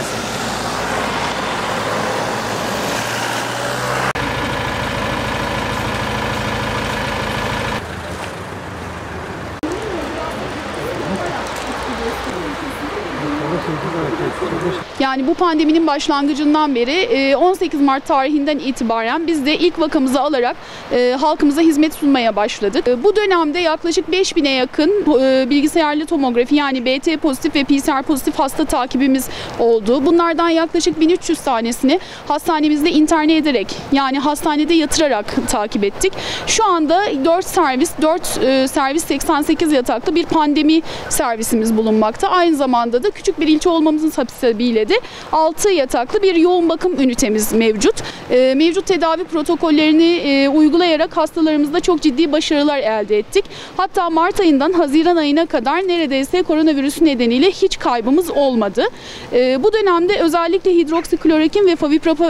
gelsin. Yani bu pandeminin başlangıcından beri 18 Mart tarihinden itibaren biz de ilk vakamızı alarak halkımıza hizmet sunmaya başladık. Bu dönemde yaklaşık 5000'e yakın bilgisayarlı tomografi yani BT pozitif ve PCR pozitif hasta takibimiz oldu. Bunlardan yaklaşık 1300 tanesini hastanemizde interne ederek yani hastanede yatırarak takip ettik. Şu anda 4 servis 88 yataklı bir pandemi servisimiz bulunmakta. Aynı zamanda da küçük bir ilçe olmamızın sebebiyle de 6 yataklı bir yoğun bakım ünitemiz mevcut. Mevcut tedavi protokollerini uygulayarak hastalarımızda çok ciddi başarılar elde ettik. Hatta Mart ayından Haziran ayına kadar neredeyse koronavirüsü nedeniyle hiç kaybımız olmadı. Bu dönemde özellikle hidroksiklorokin ve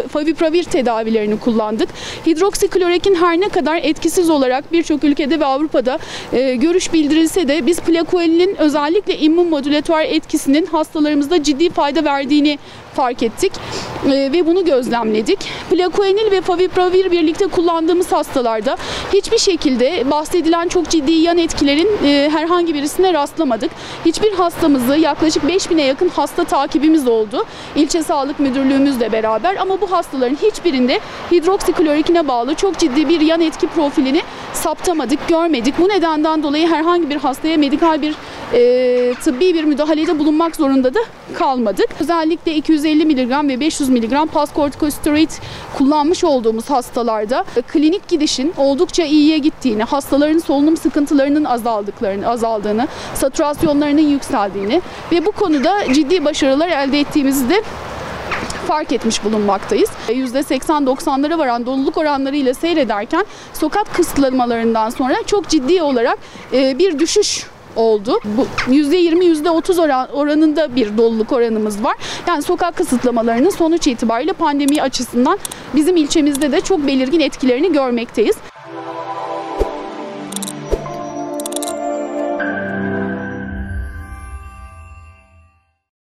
favipiravir tedavilerini kullandık. Hidroksiklorokin her ne kadar etkisiz olarak birçok ülkede ve Avrupa'da görüş bildirilse de biz plakoenilin özellikle immün modülatör etkisinin hastalarımızda ciddi fayda verdiğini fark ettik ve bunu gözlemledik. Plakoenil ve favipiravir birlikte kullandığımız hastalarda hiçbir şekilde bahsedilen çok ciddi yan etkilerin herhangi birisine rastlamadık. Hiçbir hastamızı yaklaşık 5000'e yakın hasta takibimiz oldu. İlçe Sağlık Müdürlüğümüzle beraber ama bu hastaların hiçbirinde hidroksiklorokine bağlı çok ciddi bir yan etki profilini saptamadık, görmedik. Bu nedenden dolayı herhangi bir hastaya medikal bir tıbbi bir müdahalede bulunmak zorunda da kalmadık. Özellikle 250 mg ve 500 mg paskortikosteroid kullanmış olduğumuz hastalarda klinik gidişin oldukça iyiye gittiğini, hastaların solunum sıkıntılarının azaldığını, satürasyonlarının yükseldiğini ve bu konuda ciddi başarılar elde ettiğimizi de fark etmiş bulunmaktayız. %80-90'lara varan doluluk oranlarıyla seyrederken sokak kısıtlamalarından sonra çok ciddi olarak bir düşüş oldu. Bu %20-%30 oranında bir doluluk oranımız var. Yani sokak kısıtlamalarının sonuç itibariyle pandemi açısından bizim ilçemizde de çok belirgin etkilerini görmekteyiz.